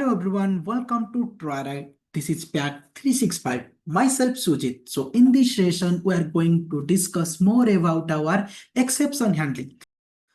Hello everyone, welcome to Triaright. This is Pack 365. Myself Sujit. So in this session, we are going to discuss more about our exception handling.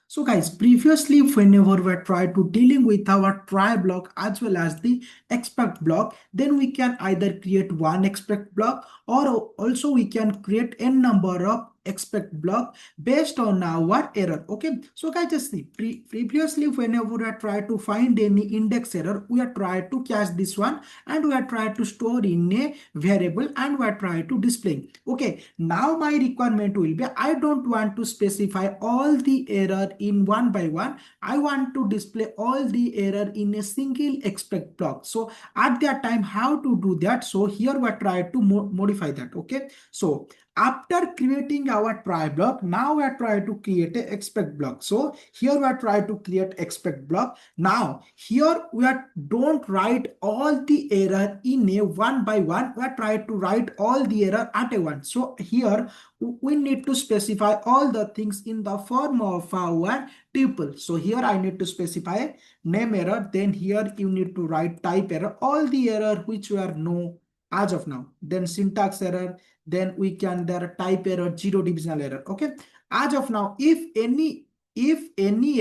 So guys, previously whenever we tried to dealing with our try block as well as the expect block, then we can either create one expect block or also we can create n number of expect block based on our error. Okay, so guys, just see previously whenever we are try to find any index error, we are try to catch this one and we are try to store in a variable and we are try to display. Okay, now my requirement will be I don't want to specify all the error in one by one. I want to display all the error in a single expect block. So at that time, how to do that? So here we are trying to modify that. Okay, so after creating our try block, now we are trying to create a expect block. So here we are trying to create expect block. Now here we are don't write all the error in a one by one. We are trying to write all the error at a one. So here we need to specify all the things in the form of our tuple. So here I need to specify name error. Then here you need to write type error, all the error which we are know as of now. Then syntax error, then we can there type error, zero divisional error. Okay, as of now, if any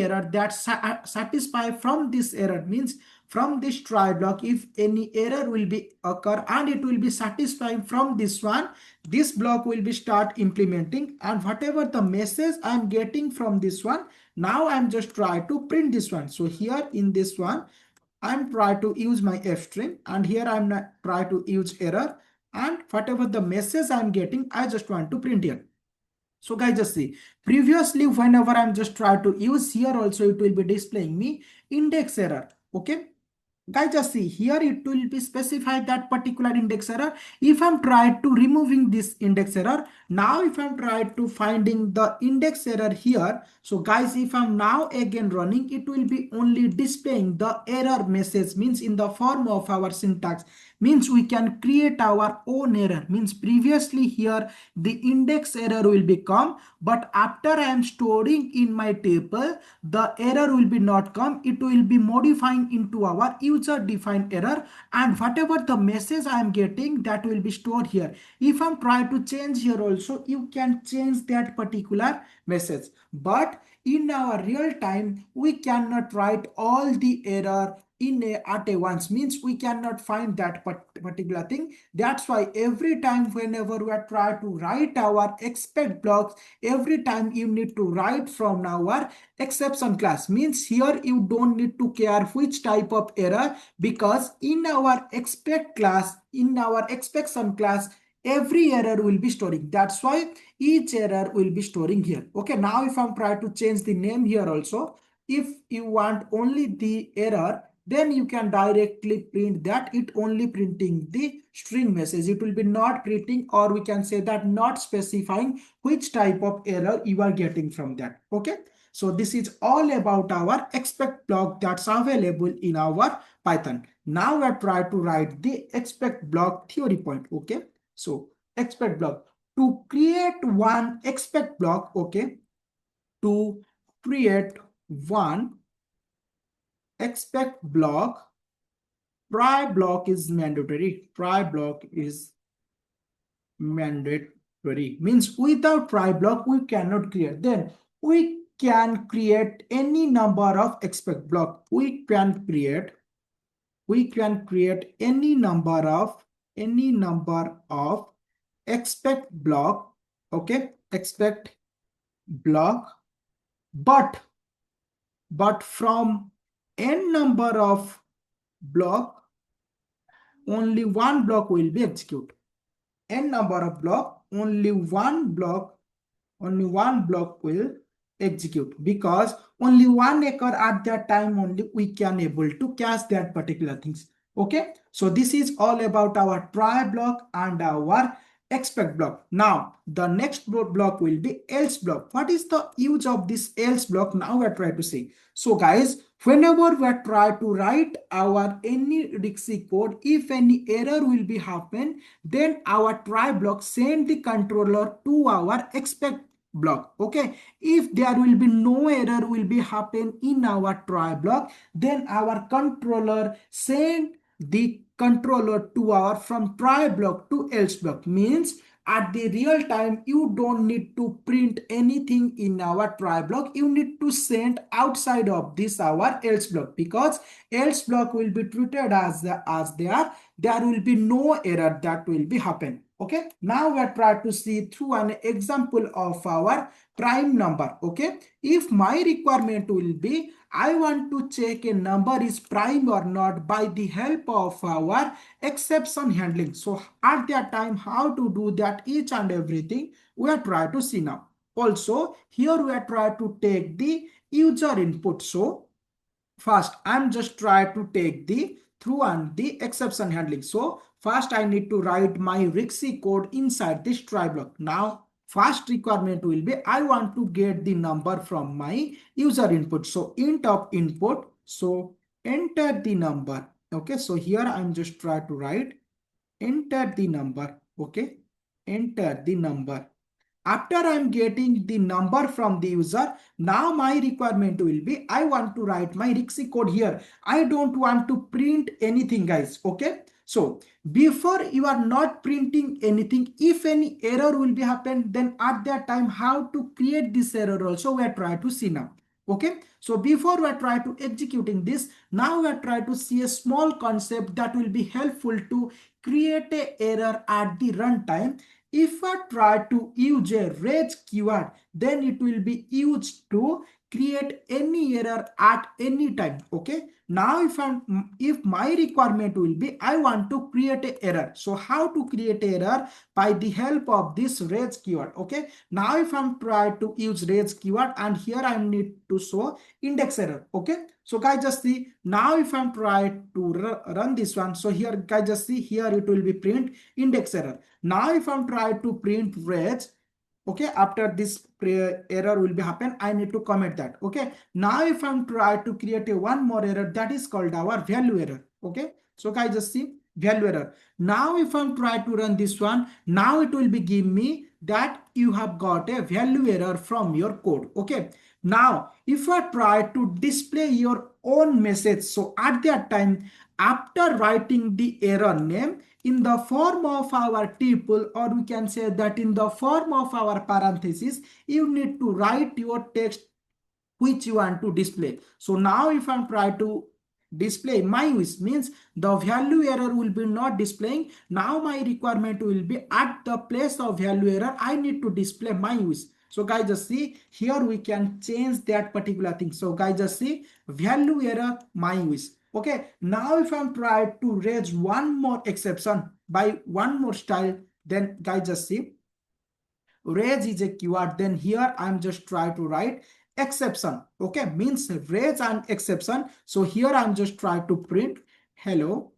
error that satisfy from this error means from this try block, if any error will be occur and it will be satisfying from this one, this block will be start implementing, and whatever the message I'm getting from this one, now I'm just try to print this one. So here in this one I'm try to use my f string, and here I'm not try to use error, and whatever the message I'm getting, I just want to print here. So guys, just see previously whenever I'm just try to use here also it will be displaying me index error. Okay, guys, just see here it will be specified that particular index error. If I'm trying to removing this index error, now if I'm trying to finding the index error here, so guys, if I'm now again running, it will be only displaying the error message, means in the form of our syntax, means we can create our own error. Means previously here the index error will become, but after I am storing in my table, the error will be not come, it will be modifying into our user defined error, and whatever the message I am getting, that will be stored here. If I'm trying to change here also, you can change that particular message, but in our real time we cannot write all the error in a at a once, means we cannot find that particular thing. That's why every time whenever we are trying to write our expect blocks, every time you need to write from our exception class. Means here you don't need to care which type of error, because in our expect class, in our exception class, every error will be storing. That's why each error will be storing here. Okay, now if I'm trying to change the name here also, if you want only the error, then you can directly print that it only printing the string message. It will be not printing, or we can say that not specifying which type of error you are getting from that. Okay, so this is all about our expect block that's available in our Python. Now we are trying to write the expect block theory point. Okay, so expect block, to create one expect block. Okay, to create one expect block, try block is mandatory. Try block is mandatory, means without try block we cannot create. Then we can create any number of expect block. We can create any number of expect block. Okay, expect block, but from n number of block, only one block will be executed. N number of block, only one block will execute, because only one occur at that time, only we can able to catch that particular things. Okay, so this is all about our try block and our expect block. Now the next block will be else block. What is the use of this else block? Now we're trying to see. So guys, whenever we try to write our any Dixie code, if any error will be happen, then our try block send the controller to our expect block. Okay, if there will be no error will be happen in our try block, then our controller send the controller to our from try block to else block. Means at the real time you don't need to print anything in our try block, you need to send outside of this our else block, because else block will be treated as there will be no error that will be happen. Okay, now we are trying to see through an example of our prime number. Okay, if my requirement will be I want to check a number is prime or not by the help of our exception handling. So at that time how to do that, each and everything we are trying to see now. Also here we are trying to take the user input. So first I'm just trying to take the through and the exception handling. So first I need to write my Rixie code inside this try block. Now first requirement will be I want to get the number from my user input. So int of input, so enter the number. Okay, so here I'm just trying to write enter the number. Okay, enter the number. After I'm getting the number from the user, now my requirement will be I want to write my Rixie code here. I don't want to print anything, guys. Okay, so before you are not printing anything, if any error will be happen, then at that time how to create this error also we are trying to see now. Okay, so before we are trying to executing this, now we are trying to see a small concept that will be helpful to create a error at the runtime. If I try to use a range keyword, then it will be used to create any error at any time. Okay, now if my requirement will be I want to create a error, so how to create error by the help of this range keyword. Okay, now if I'm trying to use range keyword, and here I need to show index error. Okay, so guys just see, now if I'm trying to run this one, so here guys just see, here it will be print index error. Now if I'm trying to print range, okay, after this error will be happen, I need to comment that. Okay, now if I'm trying to create a one more error, that is called our value error. Okay, so guys just see value error. Now if I'm trying to run this one, now it will be give me that you have got a value error from your code. Okay, now if I try to display your own message, so at that time after writing the error name in the form of our tuple, or we can say that in the form of our parenthesis, you need to write your text which you want to display. So now if I'm trying to display my wish, means the value error will be not displaying. Now my requirement will be at the place of value error I need to display my wish. So guys just see, here we can change that particular thing. So guys just see value error my wish. Okay, now if I'm trying to raise one more exception by one more style, then guys just see raise is a keyword, then here I'm just trying to write exception. Okay, means raise and exception. So here I'm just trying to print hello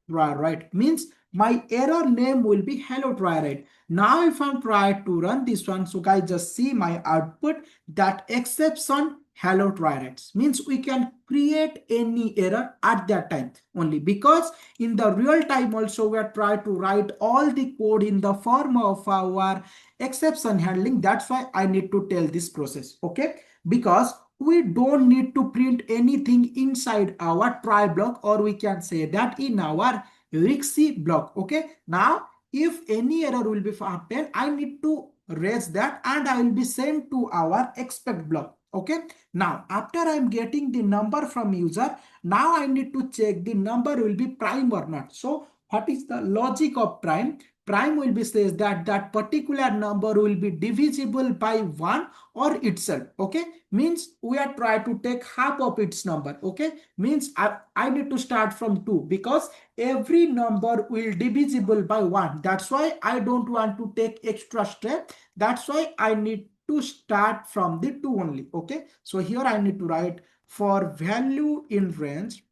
Triaright, means my error name will be hello Triaright. Now if I'm trying to run this one, so guys just see my output, that exception hello Triaright, means we can create any error at that time only, because in the real time also we are trying to write all the code in the form of our exception handling. That's why I need to tell this process. Okay, because we don't need to print anything inside our try block, or we can say that in our Rixie block. Okay, now if any error will be happen, I need to raise that and I will be sent to our expect block. Okay, now after I'm getting the number from user, now I need to check the number will be prime or not. So what is the logic of prime? Prime will be says that that particular number will be divisible by 1 or itself. Okay, means we are trying to take half of its number. Okay, means I need to start from 2, because every number will divisible by 1. That's why I don't want to take extra step. That's why I need to start from the 2 only. Okay, so here I need to write for value in range,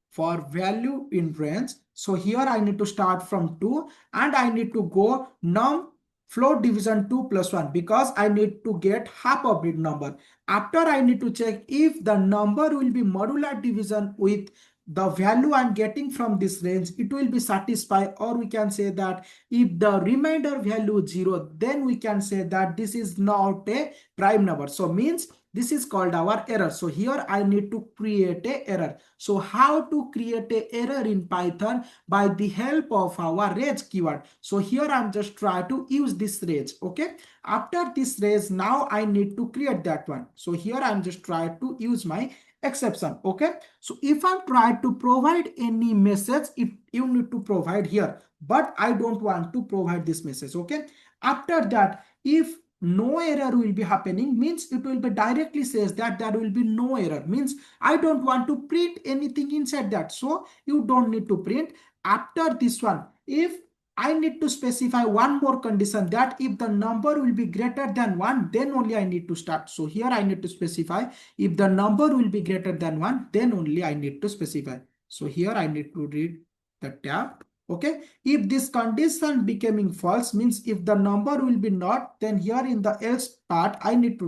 for value in range. So here I need to start from 2 and I need to go num float division 2 plus 1, because I need to get half of the number. After I need to check if the number will be modular division with the value I'm getting from this range, it will be satisfied, or we can say that if the remainder value is 0, then we can say that this is not a prime number. So means this is called our error. So here I need to create a error. So how to create a error in Python? By the help of our range keyword. So here I'm just trying to use this range. Okay. After this range, now I need to create that one. So here I'm just trying to use my exception. Okay, so if I'm trying to provide any message, you need to provide here, but I don't want to provide this message. Okay, after that, if no error will be happening, means it will be directly says that there will be no error, means I don't want to print anything inside that, so you don't need to print. After this one, if I need to specify one more condition, that if the number will be greater than 1, then only I need to start. So here I need to specify if the number will be greater than 1, then only I need to specify. So here I need to read the tab. Okay. If this condition becoming false, means if the number will be not, then here in the else part, I need to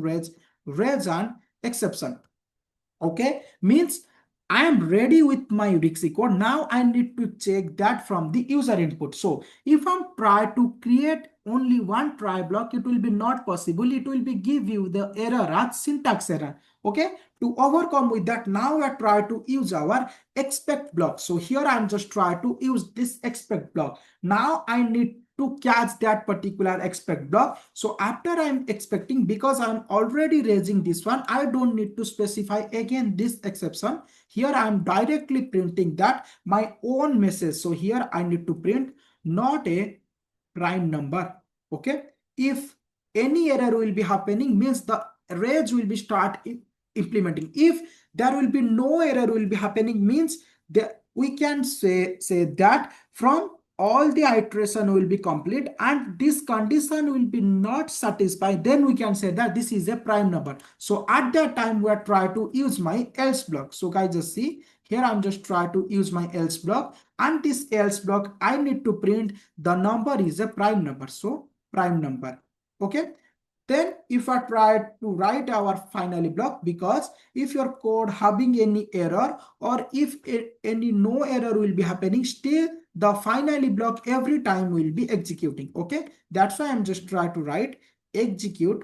raise an exception. Okay, means I am ready with my Dixie code. Now I need to check that from the user input. So if I'm try to create only one try block, it will be not possible. It will be give you the error as syntax error. Okay, to overcome with that, now we are try to use our expect block. So here I'm just try to use this expect block. Now I need to catch that particular expect block. So after I'm expecting, because I'm already raising this one, I don't need to specify again this exception. Here I'm directly printing that my own message. So here I need to print not a prime number. Okay, if any error will be happening, means the range will be start implementing. If there will be no error will be happening, means that we can say that from all the iteration will be complete and this condition will be not satisfied, then we can say that this is a prime number. So at that time we are trying to use my else block. So guys, just see here I'm just trying to use my else block, and this else block I need to print the number is a prime number. So prime number. Okay, then if I try to write our finally block, because if your code having any error or if any no error will be happening, still the finally block every time will be executing. Okay, that's why I'm just trying to write executed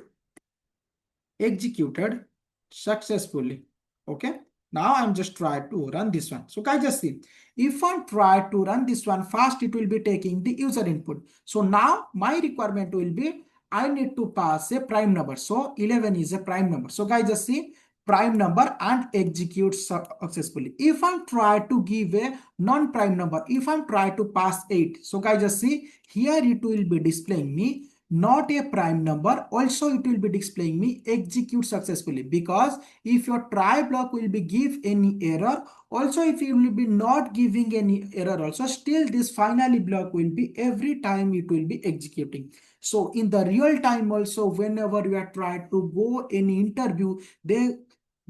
successfully. Okay, now I'm just trying to run this one. So guys, just see, if I try to run this one fast, it will be taking the user input. So now my requirement will be I need to pass a prime number. So 11 is a prime number. So guys, just see prime number and execute successfully. If I'm try to give a non-prime number, if I'm try to pass 8, so guys, just see here it will be displaying me not a prime number. Also it will be displaying me execute successfully, because if your try block will be give any error, also if you will be not giving any error, also still this finally block will be every time it will be executing. So in the real time also, whenever you are trying to go any interview, they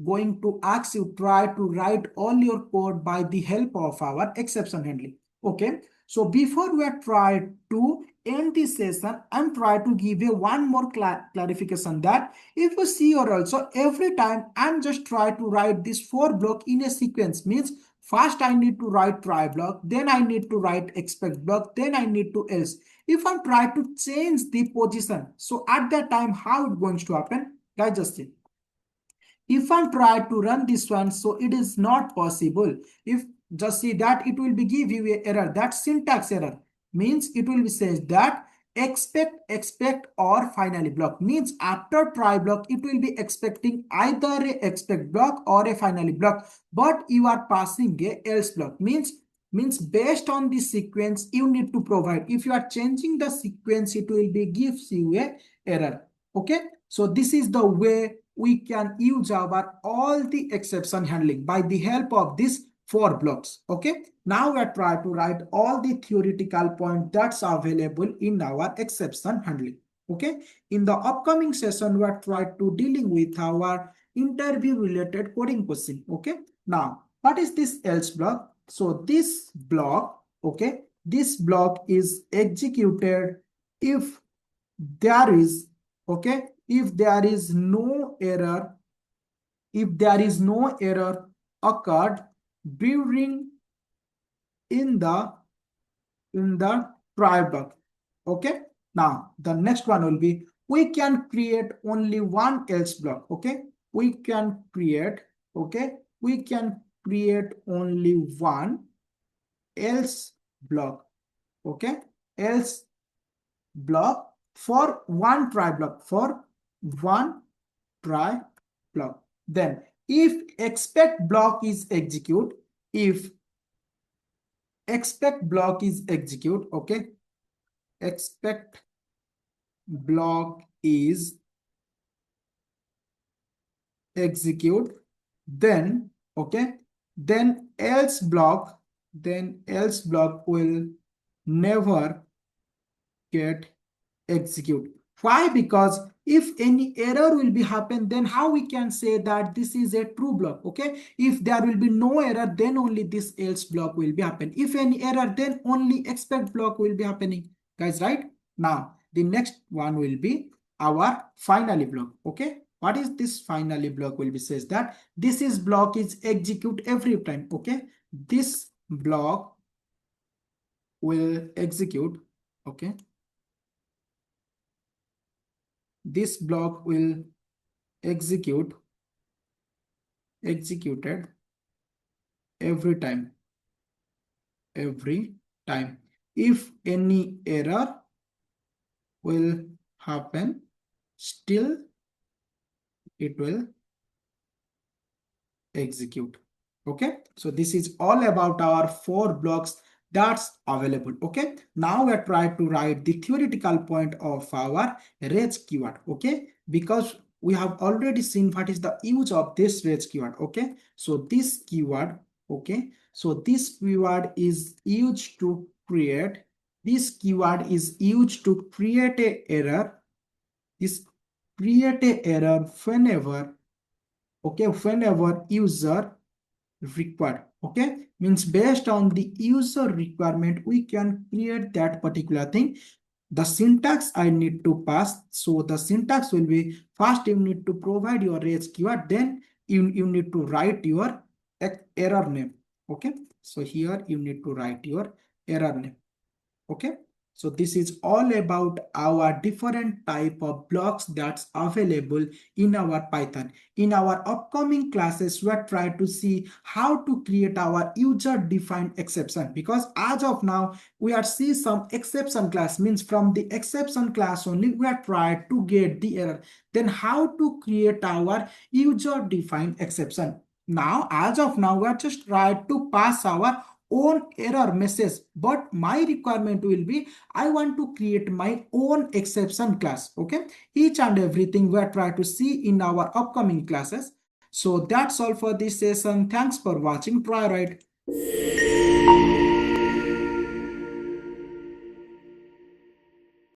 going to ask you try to write all your code by the help of our exception handling. Okay, so before we are trying to end this session, I'm trying to give you one more clarification that if you see here also, every time I'm just trying to write this for block in a sequence, means first I need to write try block, then I need to write expect block, then I need to else. If I'm trying to change the position, so at that time how it going to happen? Guys, just see. If I try to run this one, so it is not possible. If just see that it will be give you a error, that syntax error, means it will be says that expect or finally block, means after try block it will be expecting either a expect block or a finally block, but you are passing a else block, means based on the sequence you need to provide. If you are changing the sequence, it will be gives you a error. Okay, so this is the way we can use our all the exception handling by the help of these 4 blocks. Okay, now we are trying to write all the theoretical point that's available in our exception handling. Okay, in the upcoming session we are trying to dealing with our interview related coding question. Okay, now what is this else block? So this block, okay, this block is executed if there is, okay, if there is no error, if there is no error occurred during in the try block. Okay. Now the next one will be we can create only one else block. Okay. We can create. Okay. We can create only one else block. Okay. Else block for one try block. For one try block. Then if expect block is execute, if expect block is execute, okay, expect block is execute, then okay, then else block will never get execute. Why? Because if any error will be happen, then how we can say that this is a true block? Okay, if there will be no error, then only this else block will be happen. If any error, then only expect block will be happening, guys, right? Now the next one will be our finally block. Okay, what is this finally block? Will be says that this is block is execute every time. Okay, this block will execute. Okay, this block will executed every time if any error will happen, still it will execute. Okay, so this is all about our 4 blocks that's available. Okay, now we are trying to write the theoretical point of our range keyword. Okay, because we have already seen what is the use of this range keyword. Okay, so this keyword, okay, so this keyword is used to create, this keyword is used to create a error, this create a error whenever, okay, whenever user required. Okay, means based on the user requirement we can create that particular thing. The syntax I need to pass, so the syntax will be first you need to provide your range keyword, then you need to write your error name. Okay, so here you need to write your error name. Okay, so this is all about our different type of blocks that's available in our Python. In our upcoming classes, we're trying to see how to create our user defined exception, because as of now we are see some exception class, means from the exception class only we are trying to get the error, then how to create our user defined exception. Now as of now we are just trying to pass our own error message, but my requirement will be I want to create my own exception class. Okay, each and everything we are trying to see in our upcoming classes. So that's all for this session. Thanks for watching. Triaright.